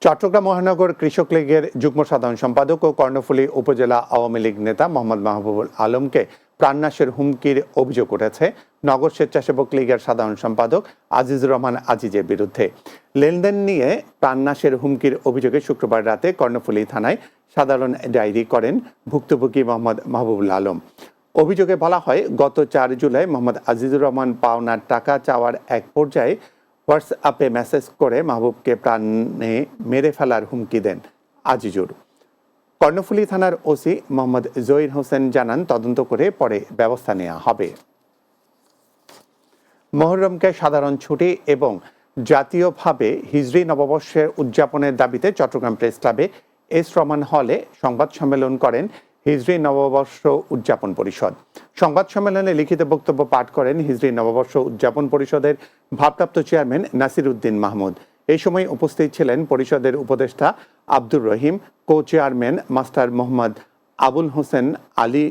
চট্টগ্রাম মহানগর কৃষক লীগের যুগ্ম সাধারণ সম্পাদক ও কর্ণফুলী উপজেলা আওয়ামী লীগ নেতা মোহাম্মদ মাহবুবুল আলমকে প্রাণনাশের হুমকির অভিযোগ উঠেছে নগর স্বেচ্ছাসেবক লীগের সাধারণ সম্পাদক আজিজুর রহমান আজিজের বিরুদ্ধে। লেনদেন নিয়ে প্রাণনাশের হুমকির অভিযোগে শুক্রবার রাতে কর্ণফুলী থানায় সাধারণ ডায়েরি করেন ভুক্তভোগী মোহাম্মদ মাহবুবুল আলম। অভিযোগে বলা হয়, গত 4 জুলাই মোহাম্মদ আজিজুর রহমান পাওনার টাকা চাওয়ার এক পর্যায়ে হোয়াটসঅ্যাপে মেসেজ করে মাহবুবকে প্রাণে মেরে ফেলার হুমকি দেন আজিজুর। কর্ণফুলী থানার ওসি মোহাম্মদ জহির হোসেন জানান, তদন্ত করে পরে ব্যবস্থা নেওয়া হবে। মুহররমকে সাধারণ ছুটি এবং জাতীয়ভাবে হিজরি নববর্ষের উদযাপনের দাবিতে চট্টগ্রাম প্রেস ক্লাবে এস রহমান হলে সংবাদ সম্মেলন করেন হিজরি নববর্ষ উদযাপন পরিষদ। সংবাদ সম্মেলনে লিখিত বক্তব্য পাঠ করেন হিজরি নববর্ষ উদযাপন পরিষদের ভারপ্রাপ্ত চেয়ারম্যান নাসির উদ্দিন মাহমুদ। এই সময় উপস্থিত ছিলেন পরিষদের উপদেষ্টা Abdur Rahim, co chairman master Mohammad Abul Hossain Ali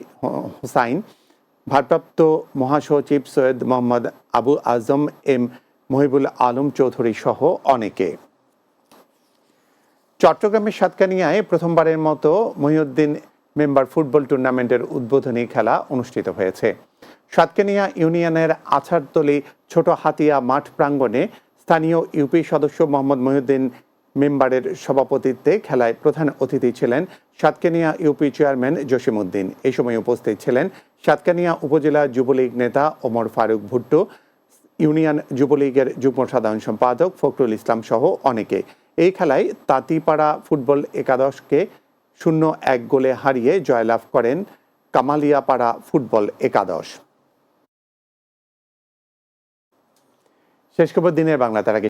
Hussain, ভারপ্রাপ্ত মহাসচিব সৈয়দ মোহাম্মদ আবু আজম এম মহিবুল আলম চৌধুরী সহ অনেকে। চট্টগ্রামের সাতকানিয়ায় প্রথমবারের মতো মহিউদ্দিন মেম্বার ফুটবল টুর্নামেন্টের উদ্বোধনী খেলা অনুষ্ঠিত হয়েছে। সাতকানিয়া ইউনিয়নের আছাড়তলী ছোট হাতিয়া মাঠ প্রাঙ্গণে স্থানীয় ইউপি সদস্য মোহাম্মদ মহিউদ্দিন মেম্বারের সভাপতিত্বে খেলায় প্রধান অতিথি ছিলেন সাতকানিয়া ইউপি চেয়ারম্যান জসিম উদ্দিন। এই সময় উপস্থিত ছিলেন সাতকানিয়া উপজেলা যুবলীগ নেতা ওমর ফারুক ভুট্টো, ইউনিয়ন যুবলীগের যুগ্ম সাধারণ সম্পাদক ফখরুল ইসলাম সহ অনেকে। এই খেলায় তাঁতিপাড়া ফুটবল একাদশকে 0-1 গোলে হারিয়ে জয়লাভ করেন কামালিয়াপাড়া ফুটবল একাদশ। শেষ খবর দিনের বাংলা তার আগে